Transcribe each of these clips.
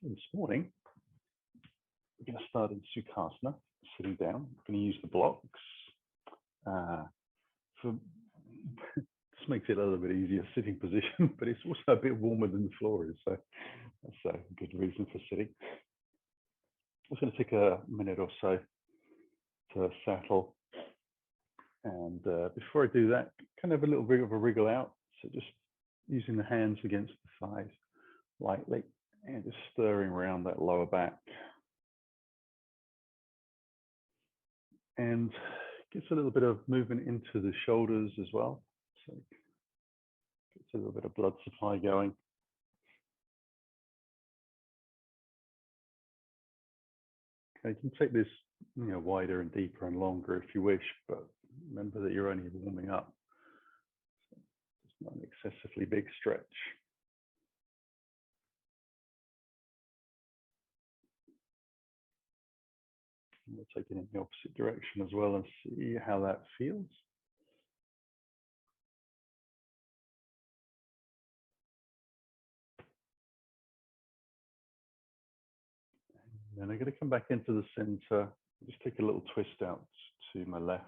This morning, we're going to start in Sukhasana, sitting down. We're going to use the blocks. This makes it a little bit easier sitting position, but it's also a bit warmer than the floor is, so that's a good reason for sitting. I'm just going to take a minute or so to settle. And before I do that, kind of a little bit of a wriggle out. So just using the hands against the thighs lightly and just stirring around that lower back. And gets a little bit of movement into the shoulders as well. So gets a little bit of blood supply going. Okay, you can take this, wider and deeper and longer if you wish, but remember that you're only warming up. So it's not an excessively big stretch. And we'll take it in the opposite direction as well and see how that feels. And then I'm going to come back into the center, just take a little twist out to my left.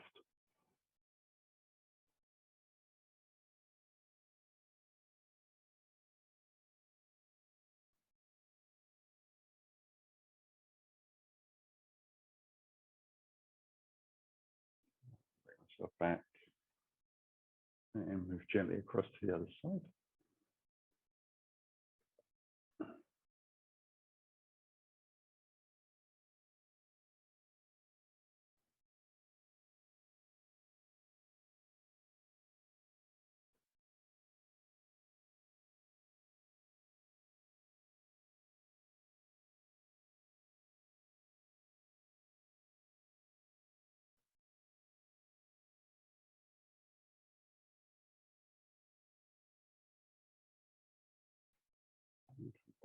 Bring myself back and move gently across to the other side.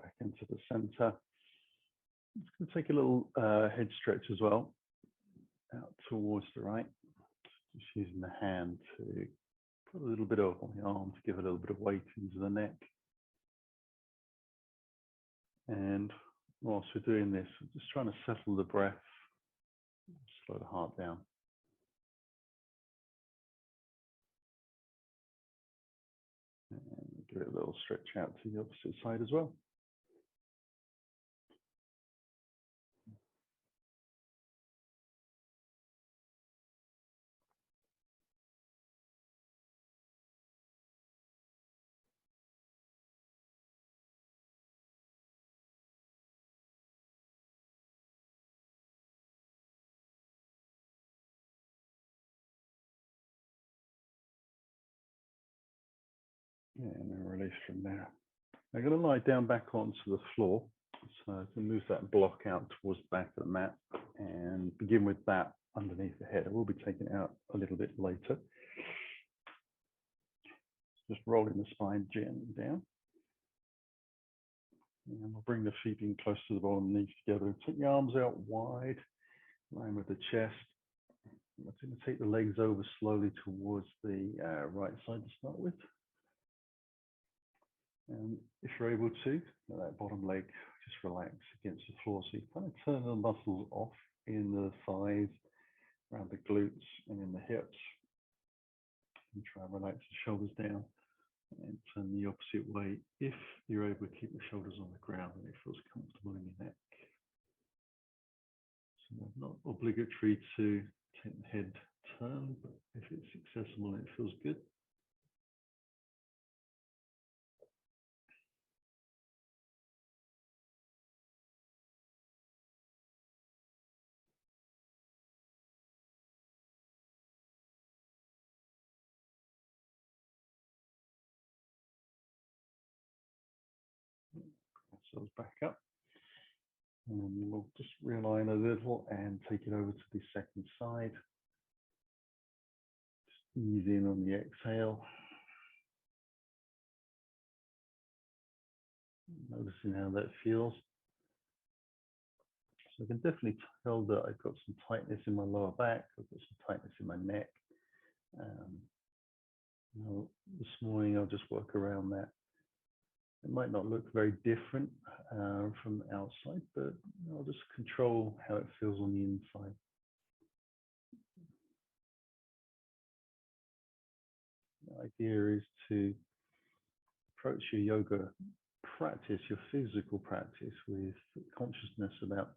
Back into the center. I'm just going to take a little head stretch as well, out towards the right. Just using the hand to put a little bit of on the arm to give a little bit of weight into the neck. And whilst we're doing this, I'm just trying to settle the breath, slow the heart down. And give it a little stretch out to the opposite side as well. And then release from there. I'm going to lie down back onto the floor. So I can move that block out towards the back of the mat and begin with that underneath the head. I will be taking it out a little bit later. Just rolling the spine gently down. And we'll bring the feet in close to the bottom, knees together. Take the arms out wide, line with the chest. I'm going to take the legs over slowly towards the right side to start with. And if you're able to, that bottom leg just relax against the floor. So you kind of turn the muscles off in the thighs, around the glutes and in the hips. And try and relax the shoulders down and turn the opposite way if you're able to keep the shoulders on the ground and it feels comfortable in your neck. So not obligatory to take the head turn, but if it's accessible and it feels good. Ourselves back up. And we'll just realign a little and take it over to the second side. Just ease in on the exhale. Noticing how that feels. So I can definitely tell that I've got some tightness in my lower back. I've got some tightness in my neck. This morning I'll just work around that It might not look very different from the outside, but I'll just control how it feels on the inside. The idea is to approach your yoga practice, your physical practice, with consciousness about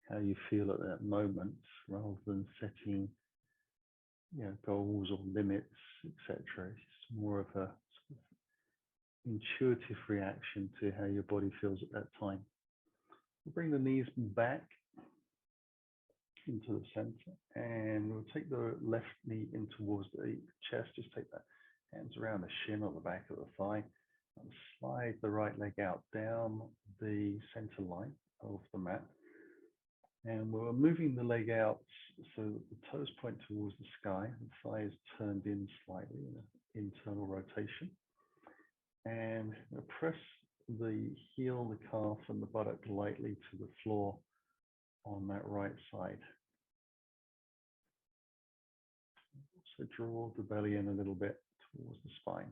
how you feel at that moment, rather than setting goals or limits, etc. It's more of a sort of intuitive reaction to how your body feels at that time. We'll bring the knees back into the center, and we'll take the left knee in towards the chest. Just take the hands around the shin or the back of the thigh, and slide the right leg out down the center line of the mat. And we're moving the leg out so that the toes point towards the sky, the thigh is turned in slightly in an internal rotation. And press the heel, the calf, and the buttock lightly to the floor on that right side. Also draw the belly in a little bit towards the spine.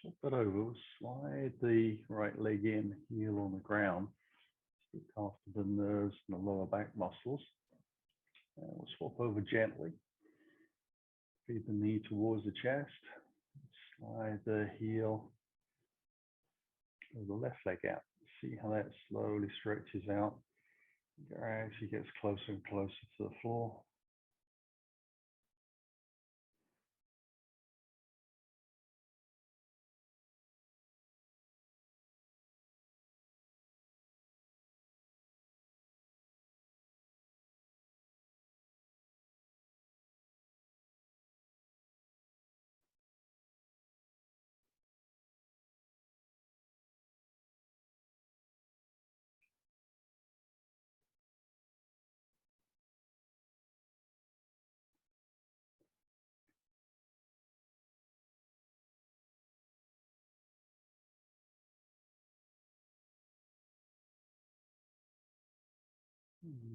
Swap it over. We'll slide the right leg in, heel on the ground, look after the nerves and the lower back muscles. And we'll swap over gently. Feed the knee towards the chest. Slide the heel of the left leg out. See how that slowly stretches out. Gradually gets closer and closer to the floor.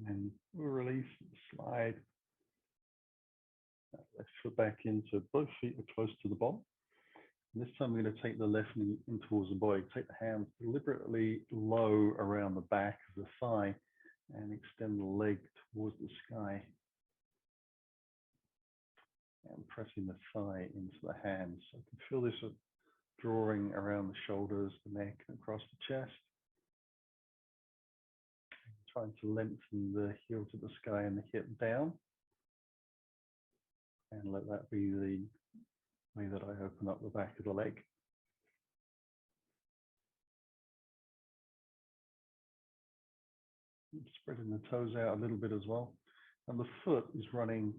And we'll release, slide that left foot back into, both feet are close to the bottom. And this time we're going to take the left knee in towards the body. Take the hands deliberately low around the back of the thigh and extend the leg towards the sky. And pressing the thigh into the hands. So you can feel this drawing around the shoulders, the neck, and across the chest. Trying to lengthen the heel to the sky and the hip down. And let that be the way that I open up the back of the leg. Spreading the toes out a little bit as well. And the foot is running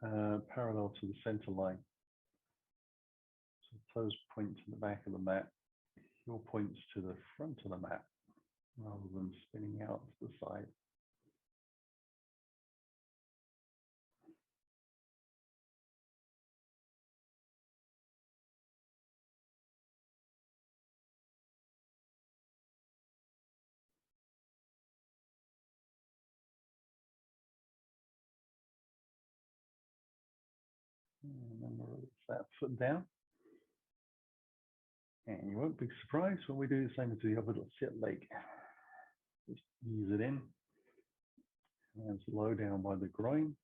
parallel to the center line. So toes point to the back of the mat, heel points to the front of the mat, rather than spinning out to the side. And then we'll release that foot down. And you won't be surprised when we do the same as the other sit leg. Just ease it in. Hands low down by the groin.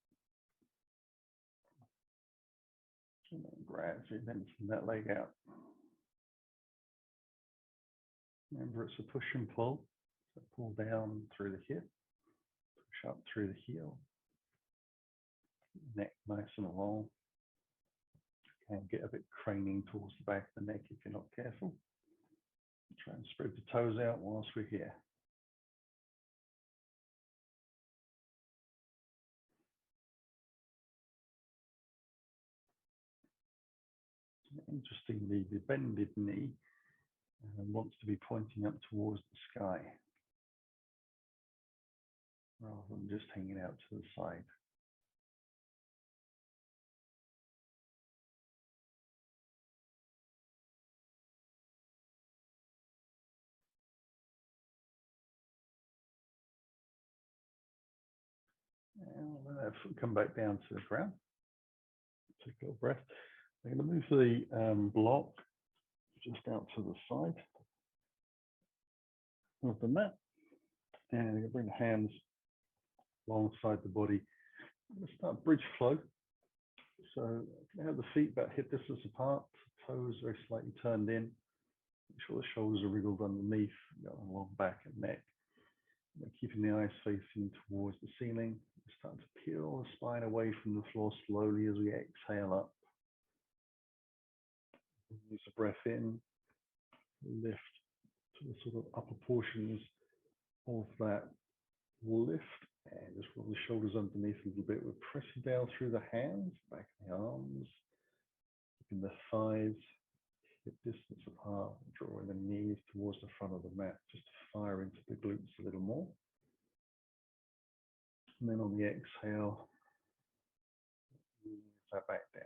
And then gradually lengthen that leg out. Remember, it's a push and pull. So pull down through the hip, push up through the heel. Neck nice and long. And get a bit craning towards the back of the neck if you're not careful. Try and spread the toes out whilst we're here. Interestingly, the bended knee wants to be pointing up towards the sky, rather than just hanging out to the side. come back down to the ground. Take a little breath. I'm going to move the block just out to the side of the mat, and I'm going to bring the hands alongside the body. I'm going to start bridge flow. So you have the feet about hip distance apart, toes very slightly turned in. Make sure the shoulders are wriggled underneath, along back and neck. Keeping the eyes facing towards the ceiling. Start to peel the spine away from the floor slowly as we exhale up. Use the breath in, lift to the sort of upper portions of that lift, and just roll the shoulders underneath a little bit. We're pressing down through the hands, back of the arms, keeping the thighs hip distance apart, drawing the knees towards the front of the mat, just to fire into the glutes a little more. And then on the exhale, ease that back down.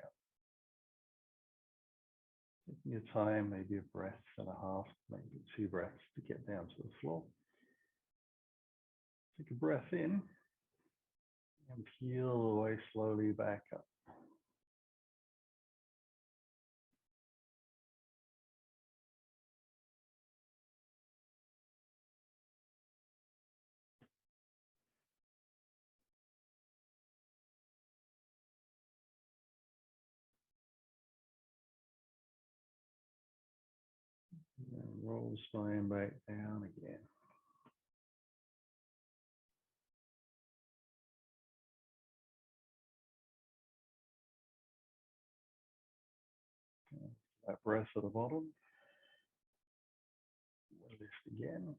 Taking your time, maybe a breath and a half, maybe 2 breaths to get down to the floor. Take a breath in and peel away slowly back up. And roll the spine back down again. That breath at the bottom. Lift again.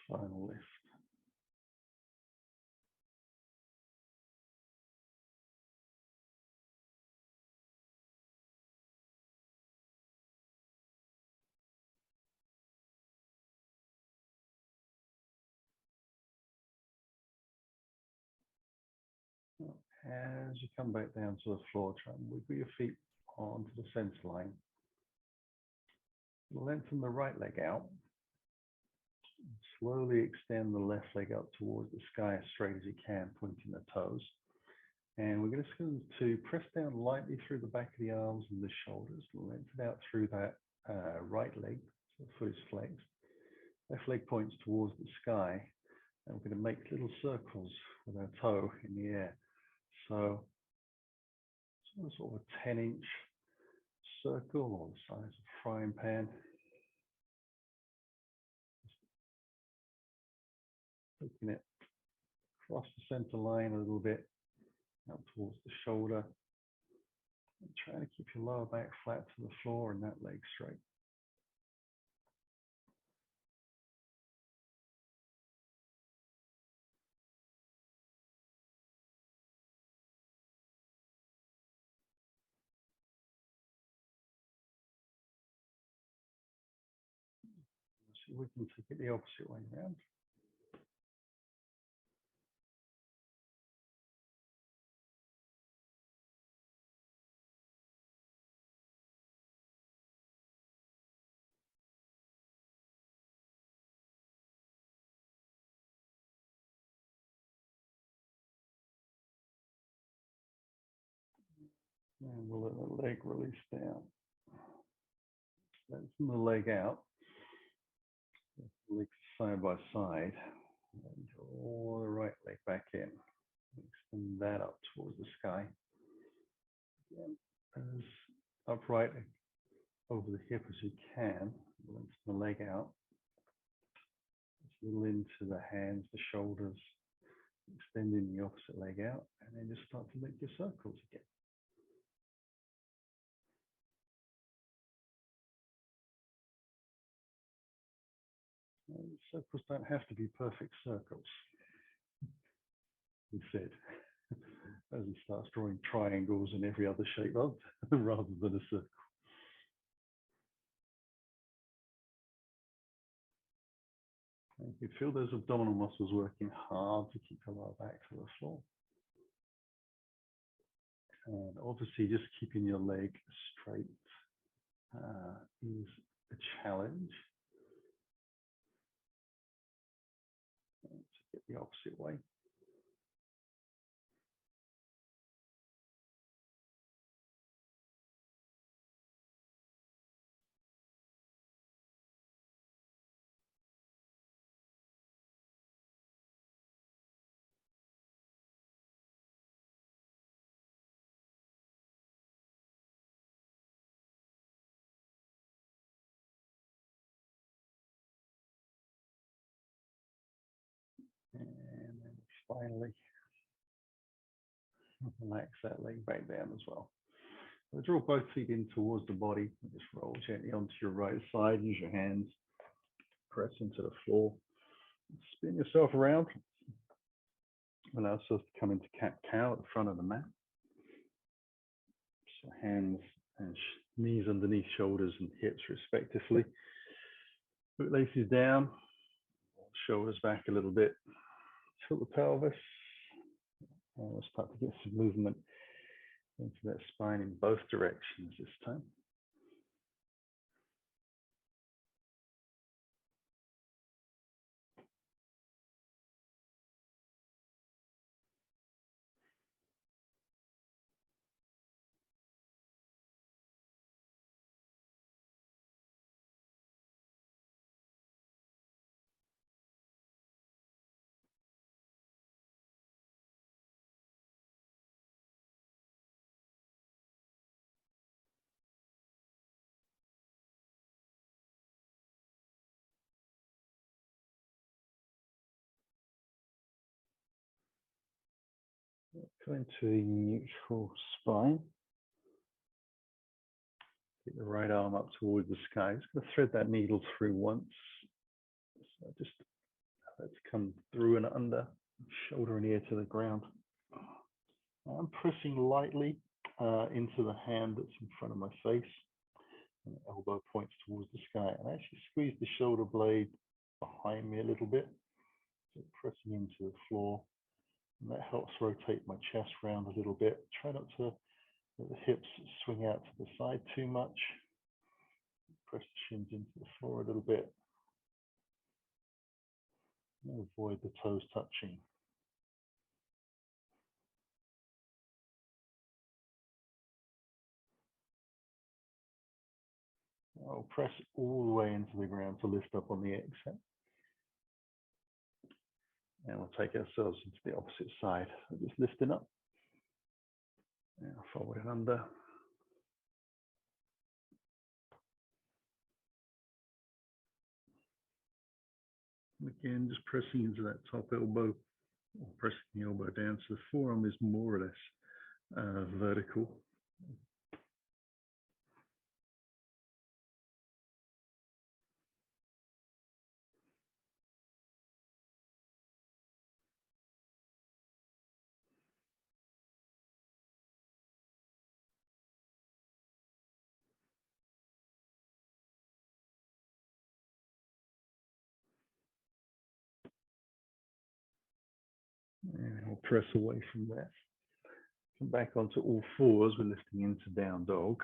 Final lift. As you come back down to the floor, try and wiggle your feet onto the center line. Lengthen the right leg out. Slowly extend the left leg up towards the sky as straight as you can, pointing the toes. And we're just going to press down lightly through the back of the arms and the shoulders, lengthen out through that right leg, so the foot is flexed. Left leg points towards the sky, and we're going to make little circles with our toe in the air. So sort of a 10-inch circle or the size of a frying pan. Taking it across the center line a little bit, out towards the shoulder. And try to keep your lower back flat to the floor and that leg straight. So we can take it the opposite way around. And we'll let the leg release down. Lengthen the leg out. Legs side by side. And draw the right leg back in. Extend that up towards the sky. Again, as upright over the hip as you can. Lengthen the leg out. A little into the hands, the shoulders. Extending the opposite leg out. And then just start to make your circles again. Circles don't have to be perfect circles, we said. as he starts drawing triangles in every other shape rather than a circle. And you feel those abdominal muscles working hard to keep the lower back to the floor. And obviously just keeping your leg straight is a challenge. Let's get the opposite way. And then finally, relax that leg back down as well. So draw both feet in towards the body. Just roll gently onto your right side. Use your hands. Press into the floor. Spin yourself around. Allow yourself to come into cat-cow at the front of the mat. So hands and knees underneath shoulders and hips respectively. Bootlaces down. Shoulders back a little bit. Tilt the pelvis. And we'll start to get some movement into that spine in both directions this time. Go into a neutral spine. Get the right arm up towards the sky. Just going to thread that needle through once. So just let's come through and under, shoulder and ear to the ground. I'm pressing lightly into the hand that's in front of my face. And the elbow points towards the sky. And I actually squeeze the shoulder blade behind me a little bit. So pressing into the floor. And that helps rotate my chest round a little bit. Try not to let the hips swing out to the side too much. Press the shins into the floor a little bit. And avoid the toes touching. I'll press all the way into the ground to lift up on the exhale. And we'll take ourselves into the opposite side. So just lifting up. And forward and under. And again, just pressing into that top elbow, or pressing the elbow down. So the forearm is more or less vertical. And we'll press away from that. Come back onto all fours. We're lifting into down dog.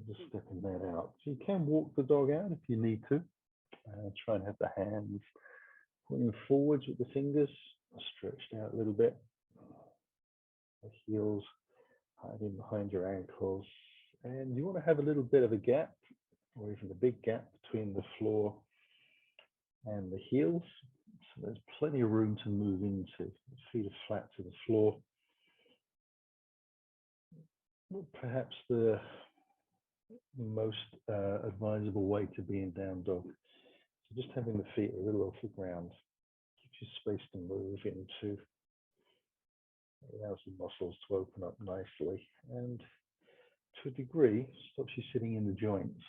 Just stepping that out. So you can walk the dog out if you need to. Try and have the hands pointing forwards with the fingers, stretched out a little bit. The heels hiding behind your ankles. And you want to have a little bit of a gap, or even a big gap between the floor and the heels. So there's plenty of room to move into. The feet are flat to the floor. Perhaps the most advisable way to be in down dog. So just having the feet a little off the ground gives you space to move into. It allows the muscles to open up nicely, and to a degree stops you sitting in the joints.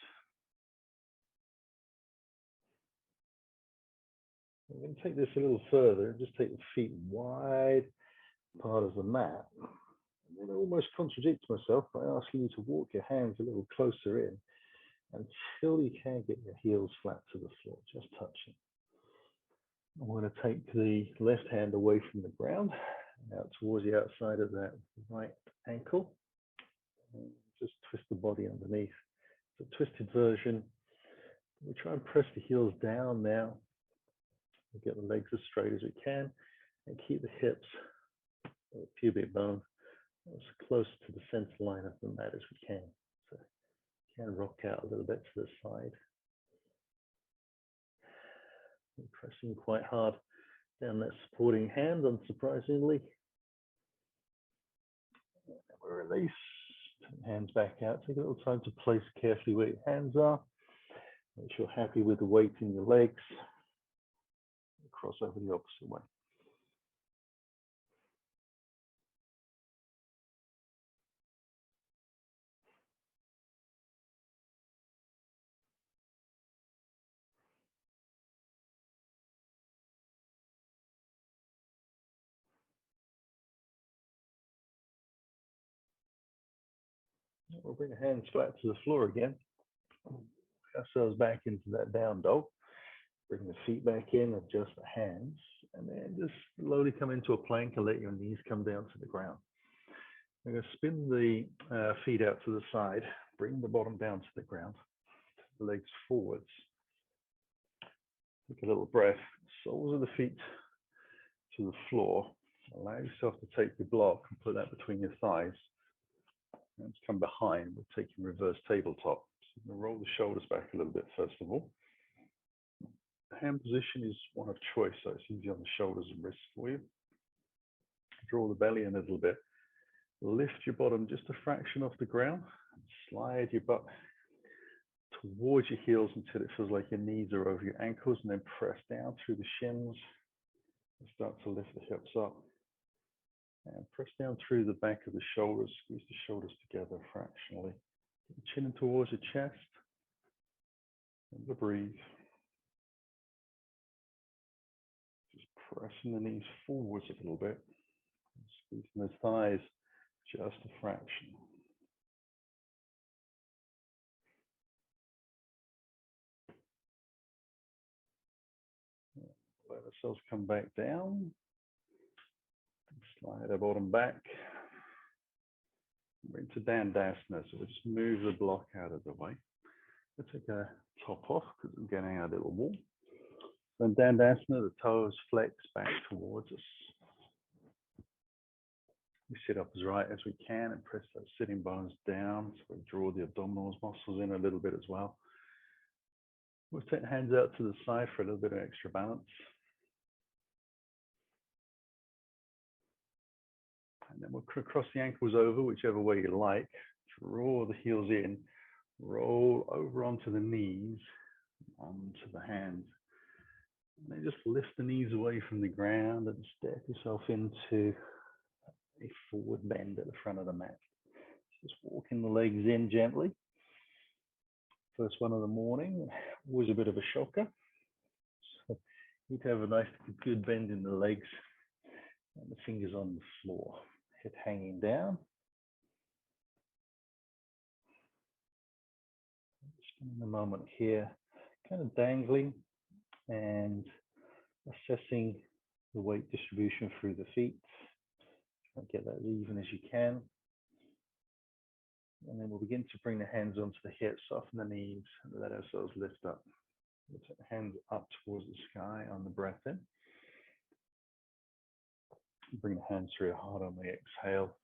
I'm going to take this a little further and just take the feet wide part of the mat. And then I almost contradict myself by asking you to walk your hands a little closer in until you can get your heels flat to the floor, just touching. I'm going to take the left hand away from the ground, out towards the outside of that right ankle. And just twist the body underneath. It's a twisted version. We try and press the heels down now. We get the legs as straight as we can and keep the hips, the pubic bone, as close to the center line of the mat as we can. So you can rock out a little bit to the side. We're pressing quite hard down that supporting hand, unsurprisingly. And we release, hands back out. Take a little time to place carefully where your hands are. Make sure you're happy with the weight in your legs. Cross over the opposite way. We'll bring the hands flat to the floor again. Ourselves back into that down dog. Bring the feet back in, adjust the hands, and then just slowly come into a plank and let your knees come down to the ground. We're going to spin the feet out to the side, bring the bottom down to the ground, the legs forwards. Take a little breath, soles of the feet to the floor. Allow yourself to take your block and put that between your thighs. And come behind, we're taking reverse tabletop. So we're going to roll the shoulders back a little bit first of all. The hand position is one of choice, so it's easy on the shoulders and wrists for you. Draw the belly in a little bit. Lift your bottom just a fraction off the ground. Slide your butt towards your heels until it feels like your knees are over your ankles, and then press down through the shins and start to lift the hips up. And press down through the back of the shoulders, squeeze the shoulders together fractionally. Get the chin in towards your chest. And breathe. Just pressing the knees forwards a little bit. Squeezing the thighs just a fraction. Let ourselves come back down. Slide our bottom back. We're into Dandasana, so we'll just move the block out of the way. We'll take our top off because we're getting our little wall. So in Dandasana, the toes flex back towards us. We sit up as right as we can and press those sitting bones down. So we draw the abdominal muscles in a little bit as well. We'll take the hands out to the side for a little bit of extra balance. And then we'll cross the ankles over, whichever way you like. Draw the heels in, roll over onto the knees, onto the hands. And then just lift the knees away from the ground and step yourself into a forward bend at the front of the mat. Just walking the legs in gently. First one of the morning, always a bit of a shocker. So you need to have a nice good bend in the legs and the fingers on the floor. Head hanging down. Spending a moment here, kind of dangling and assessing the weight distribution through the feet. Try and get that as even as you can. And then we'll begin to bring the hands onto the hips, soften the knees, and let ourselves lift up. We'll take the hands up towards the sky on the breath in. Bring the hands through your heart on the exhale.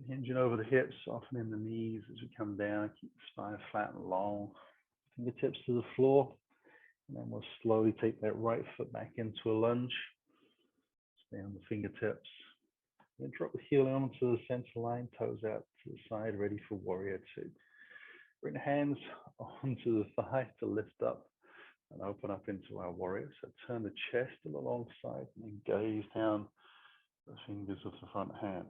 Hinging over the hips, softening the knees as we come down. Keep the spine flat and long. Fingertips to the floor. And then we'll slowly take that right foot back into a lunge. Stay on the fingertips. Then drop the heel onto the center line, toes out to the side, ready for warrior two. Bring the hands onto the thigh to lift up and open up into our warrior. So turn the chest to the long side and then gaze down the fingers of the front hand.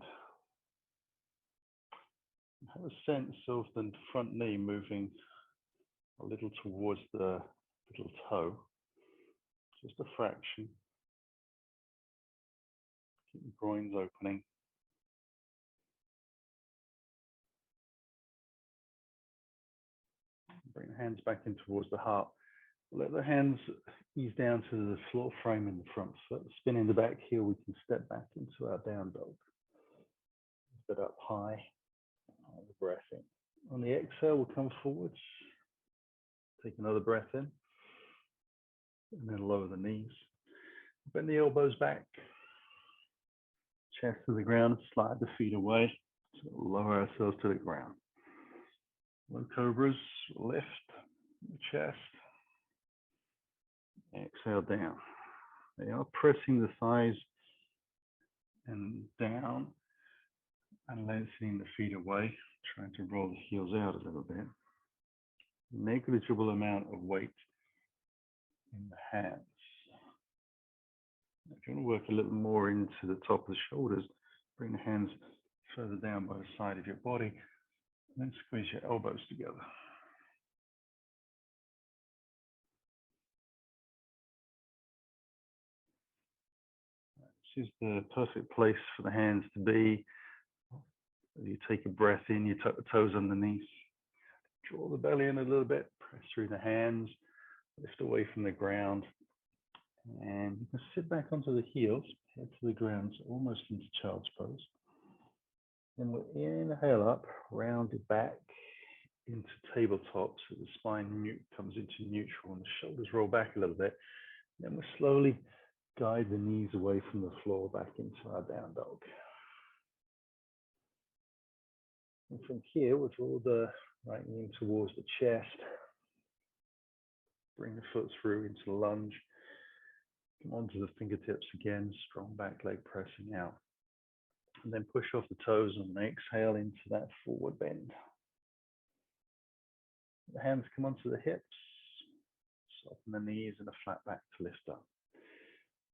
Have a sense of the front knee moving a little towards the little toe. just a fraction. Keep the groins opening. Bring the hands back in towards the heart. Let the hands ease down to the floor frame in the front foot. Spinning the back heel, we can step back into our down dog. Lift it up high. Hold the breath in. On the exhale, we'll come forwards. Take another breath in. And then lower the knees. Bend the elbows back. Chest to the ground. Slide the feet away. So lower ourselves to the ground. Low cobras, lift the chest. Exhale down. They are pressing the thighs and down and lengthening the feet away, trying to roll the heels out a little bit. Negligible amount of weight in the hands. If you want to work a little more into the top of the shoulders, bring the hands further down by the side of your body, and then squeeze your elbows together. This is the perfect place for the hands to be. You take a breath in, you tuck the toes underneath, draw the belly in a little bit, press through the hands, lift away from the ground, and you can sit back onto the heels, head to the ground, so almost into child's pose. Then we'll inhale up, round it back into tabletop, so the spine comes into neutral and the shoulders roll back a little bit. Then we'll slowly guide the knees away from the floor back into our down dog. And from here, we'll draw the right knee in towards the chest. Bring the foot through into lunge. Come onto the fingertips again, strong back leg pressing out. And then push off the toes and exhale into that forward bend. The hands come onto the hips. Soften the knees and a flat back to lift up.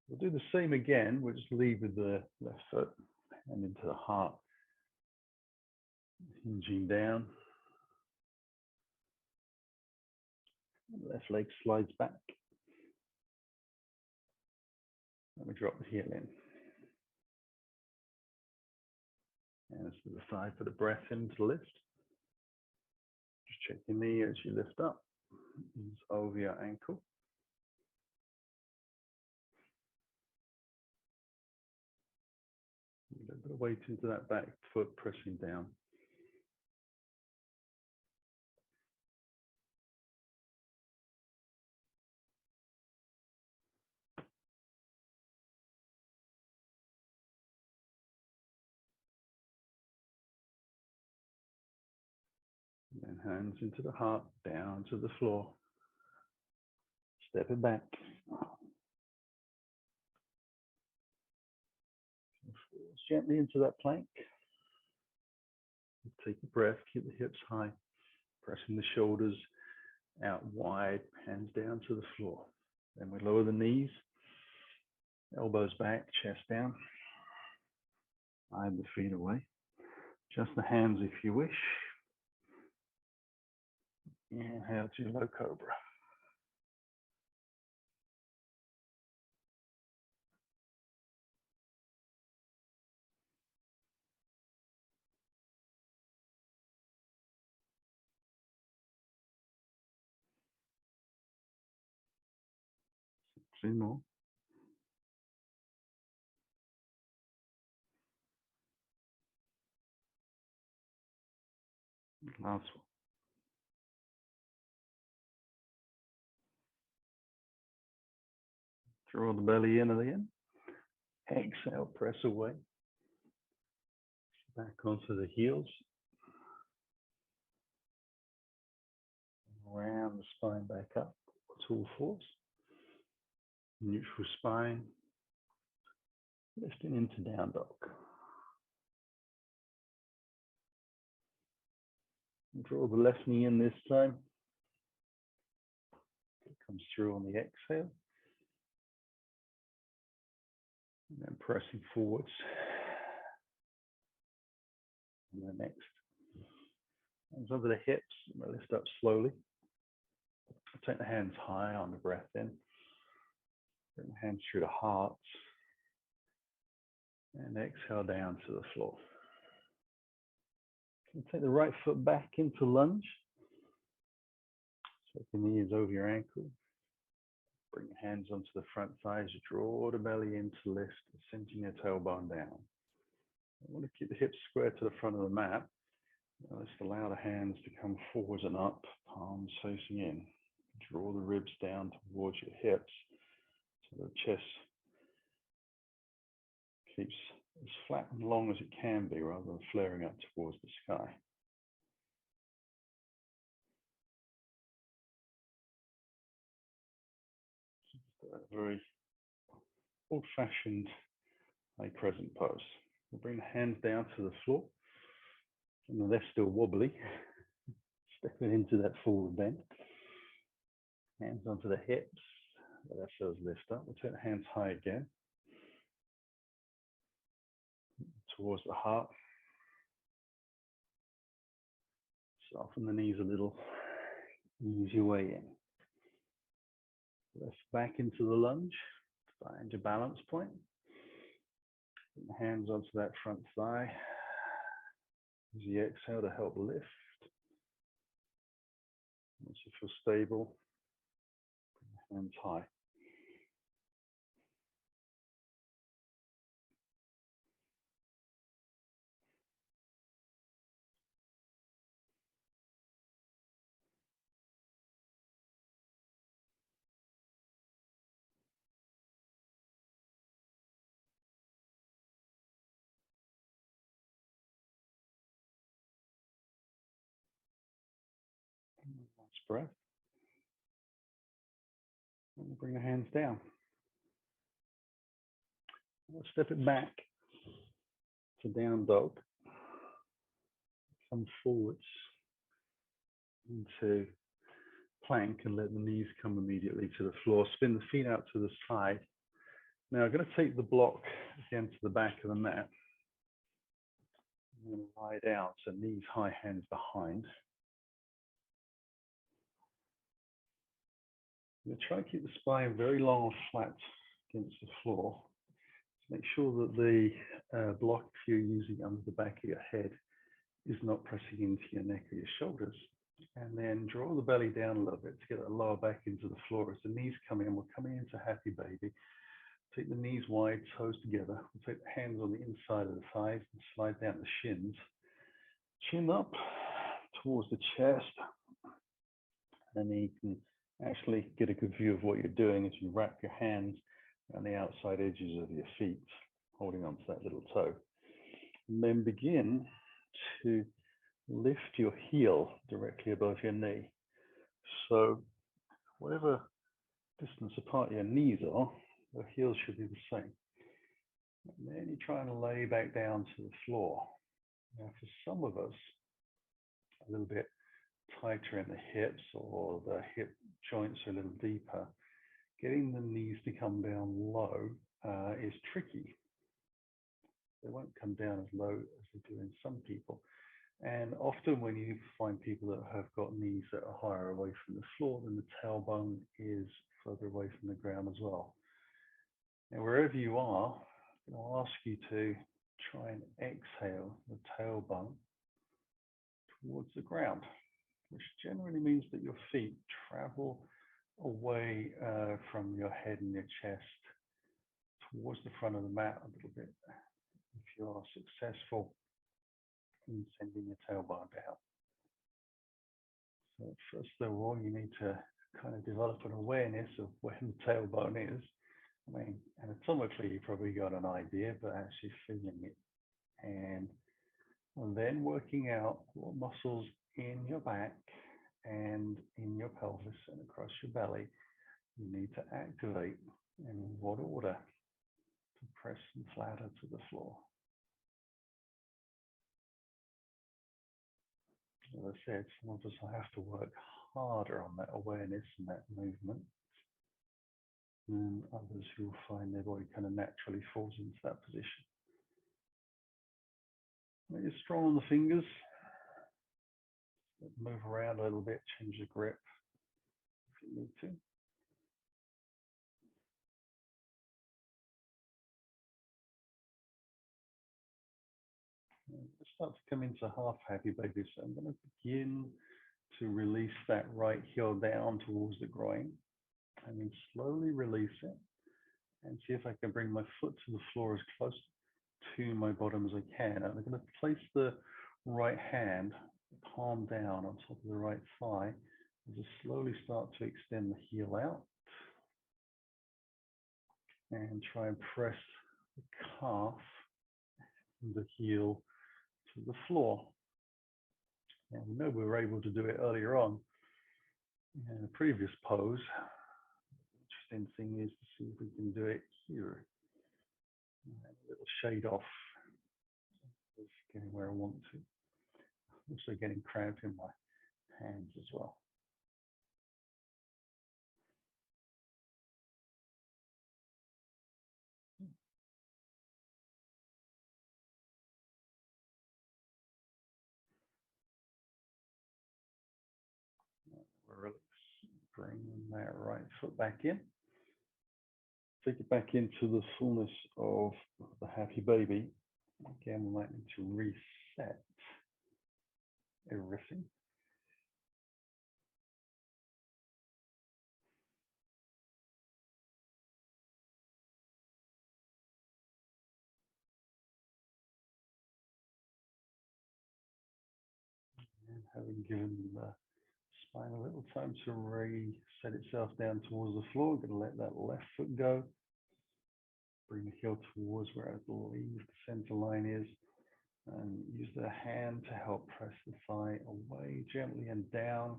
We'll do the same again. We'll just lead with the left foot and into the heart. Hinging down. Left leg slides back. And we drop the heel in. Hands to the side for the breath in to lift. Just check your knee as you lift up. Knees over your ankle. A little bit of weight into that back foot pressing down. And then hands into the heart, down to the floor. Step it back. Gently into that plank. Take a breath, keep the hips high, pressing the shoulders out wide, hands down to the floor. Then we lower the knees, elbows back, chest down. Hide the feet away. Just the hands if you wish. Inhale to low cobra. Three more. Last one. Draw the belly in again. Exhale, press away. Back onto the heels. Round the spine back up to all fours. Neutral spine. Lifting into down dog. Draw the left knee in this time. It comes through on the exhale. And then pressing forwards. And then next. Hands over the hips. And lift up slowly. Take the hands high on the breath in. Bring the hands through the heart and exhale down to the floor. And take the right foot back into lunge. So the knee is over your ankle. Bring your hands onto the front thighs. Draw the belly in to lift, sinking your tailbone down. I want to keep the hips square to the front of the mat. Let's allow the hands to come forwards and up, palms facing in. Draw the ribs down towards your hips so the chest keeps as flat and long as it can be rather than flaring up towards the sky. A very old-fashioned eye crescent pose. We'll bring the hands down to the floor, and they're still wobbly. Stepping into that forward bend. Hands onto the hips. Let that feels lift up. We'll take the hands high again. Towards the heart. Soften the knees a little. Ease your way in. Lift back into the lunge. Find your balance point. Put the hands onto that front thigh. Use the exhale to help lift. Once you feel stable, bring the hands high. Nice breath. And bring the hands down. We'll step it back to down dog. Come forwards into plank and let the knees come immediately to the floor. Spin the feet out to the side. Now I'm going to take the block again to the back of the mat. I'm going to lie down, so knees high, hands behind. I'm going to try and keep the spine very long and flat against the floor. Make sure that the block you're using under the back of your head is not pressing into your neck or your shoulders. And then draw the belly down a little bit to get the lower back into the floor. As the knees come in, we're coming into happy baby. Take the knees wide, toes together. We'll take the hands on the inside of the thighs and slide down the shins. Chin up towards the chest. And then you can actually get a good view of what you're doing as you wrap your hands around the outside edges of your feet, holding onto that little toe. And then begin to lift your heel directly above your knee. So whatever distance apart your knees are, the heels should be the same. And then you try and lay back down to the floor. Now for some of us, a little bit tighter in the hips or the hip joints are a little deeper, getting the knees to come down low is tricky. They won't come down as low as they do in some people. And often when you find people that have got knees that are higher away from the floor, then the tailbone is further away from the ground as well. And wherever you are, I'll ask you to try and exhale the tailbone towards the ground, which generally means that your feet travel away from your head and your chest towards the front of the mat a little bit. If you are successful in sending your tailbone down. So first of all, you need to kind of develop an awareness of where the tailbone is. I mean, anatomically, you probably got an idea, but actually feeling it. And then working out what muscles in your back and in your pelvis and across your belly you need to activate, and in what order to press them flatter to the floor. As I said, some of us will have to work harder on that awareness and that movement, and others who will find their body kind of naturally falls into that position. Make it strong on the fingers. Move around a little bit, change the grip if you need to. start to come into half happy baby. So I'm going to begin to release that right heel down towards the groin, and then slowly release it and see if I can bring my foot to the floor as close to my bottom as I can. And I'm going to place the right hand, palm down on top of the right thigh, and just slowly start to extend the heel out and try and press the calf and the heel to the floor. And we know we were able to do it earlier on in a previous pose. The interesting thing is to see if we can do it here. A little shade off, just getting where I want to. Also getting cramped in my hands as well. Release. Bring that right foot back in. Take it back into the fullness of the happy baby. Again, we might need to reset everything. And having given the spine a little time to reset itself down towards the floor, I'm going to let that left foot go. Bring the heel towards where I believe the center line is, and use the hand to help press the thigh away gently and down.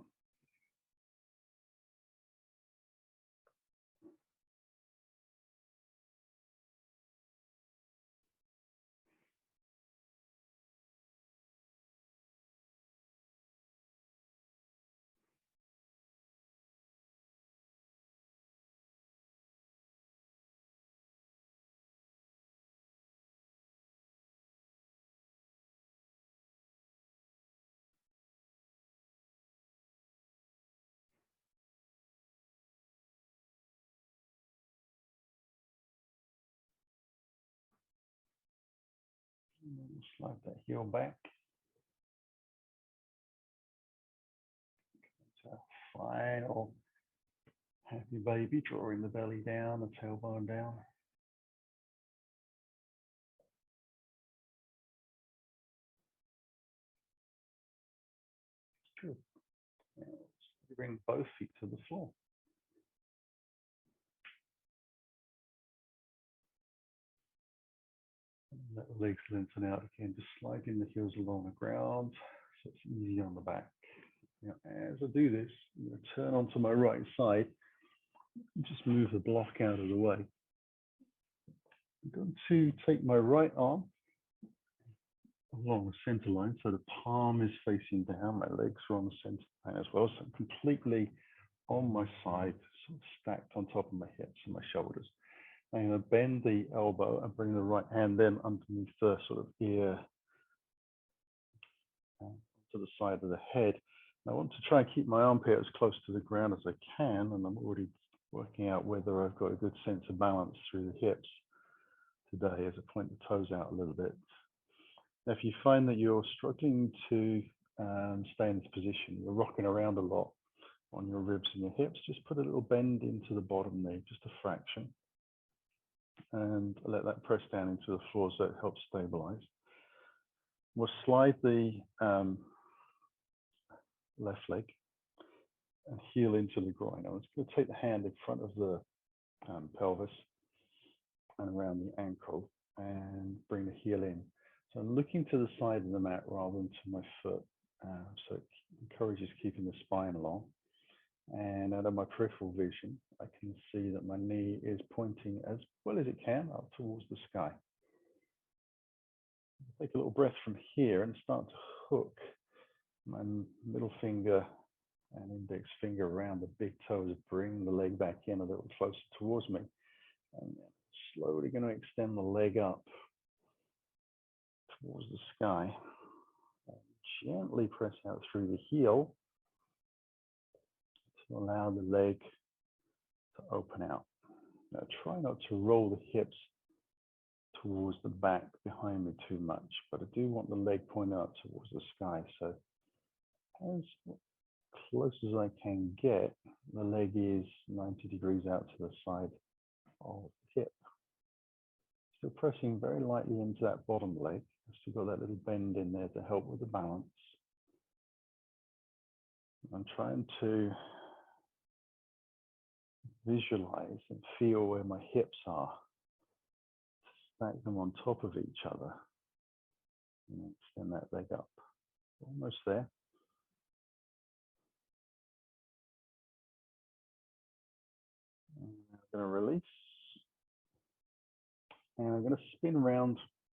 And then slide that heel back. So final happy baby, drawing the belly down, the tailbone down. Good. Now let's bring both feet to the floor. Let the legs lengthen out again, just sliding the heels along the ground so it's easy on the back. Now, as I do this, I'm going to turn onto my right side and just move the block out of the way. I'm going to take my right arm along the center line, so the palm is facing down, my legs are on the center line as well, so I'm completely on my side, sort of stacked on top of my hips and my shoulders. I'm going to bend the elbow and bring the right hand then underneath the sort of ear to the side of the head. I want to try and keep my armpit as close to the ground as I can, and I'm already working out whether I've got a good sense of balance through the hips today as I point the toes out a little bit. Now, if you find that you're struggling to stay in this position, you're rocking around a lot on your ribs and your hips, just put a little bend into the bottom knee, just a fraction, and let that press down into the floor so it helps stabilize. We'll slide the left leg and heel into the groin. I'm just going to take the hand in front of the pelvis and around the ankle and bring the heel in. So I'm looking to the side of the mat rather than to my foot. So it encourages keeping the spine long. And out of my peripheral vision, I can see that my knee is pointing as well as it can up towards the sky. Take a little breath from here and start to hook my middle finger and index finger around the big toes, bring the leg back in a little closer towards me. And then slowly going to extend the leg up towards the sky. And gently press out through the heel to allow the leg to open out. Now try not to roll the hips towards the back behind me too much, but I do want the leg pointed up towards the sky. So as close as I can get, the leg is 90 degrees out to the side of the hip. Still pressing very lightly into that bottom leg. I've still got that little bend in there to help with the balance. I'm trying to visualize and feel where my hips are. Stack them on top of each other and extend that leg up. Almost there. And I'm going to release. And I'm going to spin around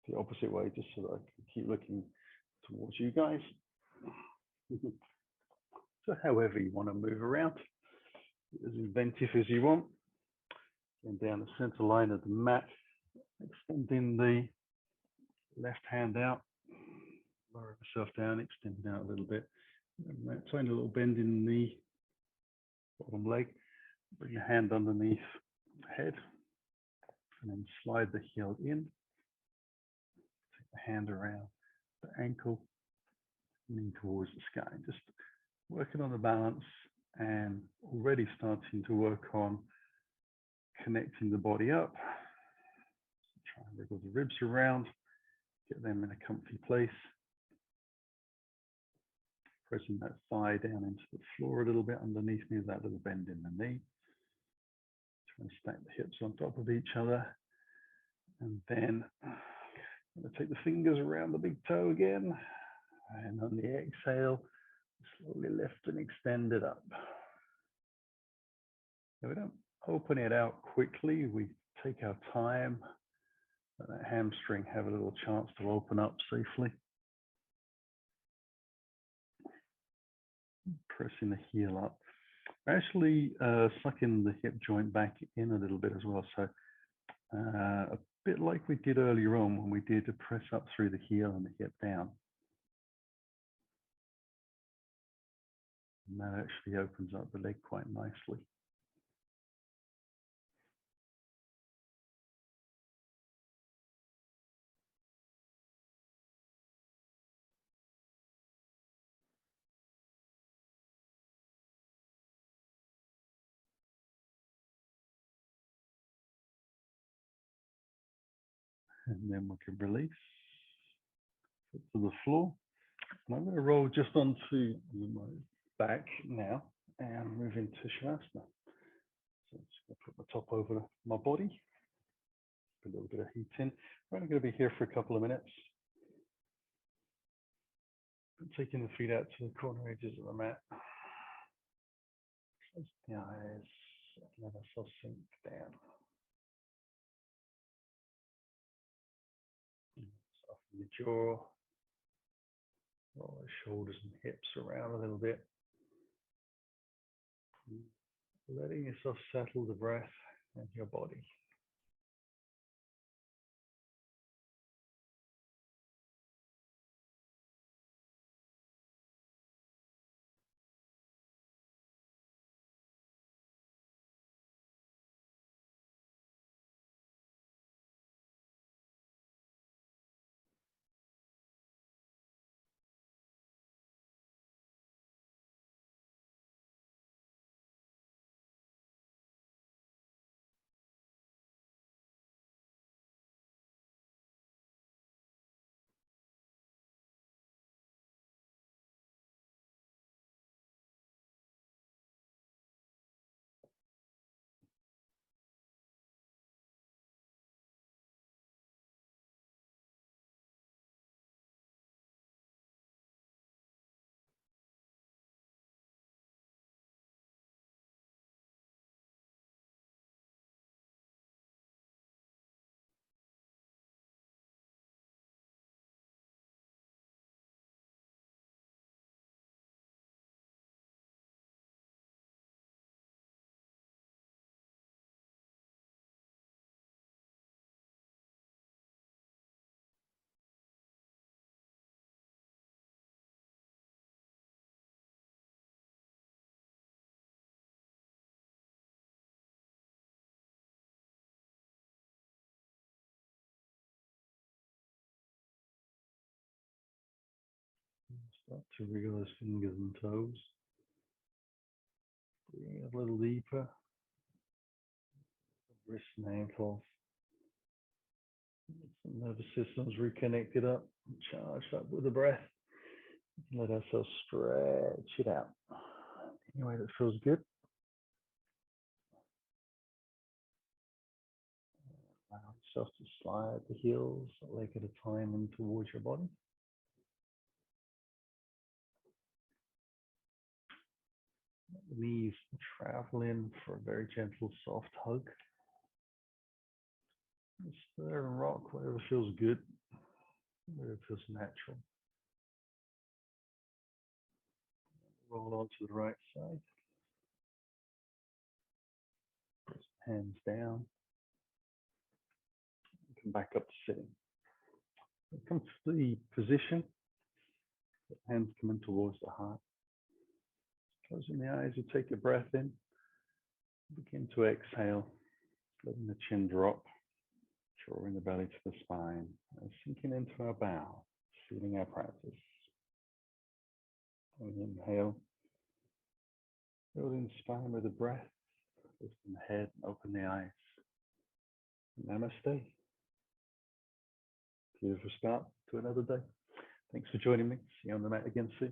the opposite way just so that I can keep looking towards you guys. So however you want to move around, as inventive as you want. And down the center line of the mat, extending the left hand out, lower myself down, extending out a little bit. Tiny little bend in the bottom leg. Bring the hand underneath the head, and then slide the heel in. Take the hand around the ankle, lean towards the sky. Just working on the balance and already starting to work on connecting the body up. Try and wriggle the ribs around, get them in a comfy place. Pressing that thigh down into the floor a little bit underneath me, that little bend in the knee. Trying to stack the hips on top of each other. And then I'm going to take the fingers around the big toe again. And on the exhale, slowly lift and extend it up. Now we don't open it out quickly. We take our time. Let that hamstring have a little chance to open up safely. Pressing the heel up. Actually sucking the hip joint back in a little bit as well. So a bit like we did earlier on when we did to press up through the heel and the hip down. And that actually opens up the leg quite nicely. And then we can release to the floor. And I'm going to roll just onto my back now and move into Shavasana. So I'm just going to put my top over my body. A little bit of heat in. We're only going to be here for a couple of minutes. Taking the feet out to the corner edges of the mat. Close the eyes. Let ourselves sink down. Soften the jaw. Roll the shoulders and hips around a little bit. Letting yourself settle the breath and your body. Start to wriggle those fingers and toes. Breathe a little deeper. Wrists and ankles. The nervous system's reconnected up, charged up with the breath. Let ourselves stretch it out. Any way that feels good. Allow yourself to slide the heels a leg at a time in towards your body. Let the knees travel in for a very gentle, soft hug. Stir and rock, whatever feels good, whatever feels natural. Roll onto the right side. Press hands down. Come back up to sitting. Come to the position. Hands come in towards the heart. Closing the eyes, you take a breath in. Begin to exhale, letting the chin drop, drawing the belly to the spine, and sinking into our bow, feeling our practice. Inhale, building the spine with the breath, lifting the head, open the eyes. Namaste. Beautiful start to another day. Thanks for joining me. See you on the mat again soon.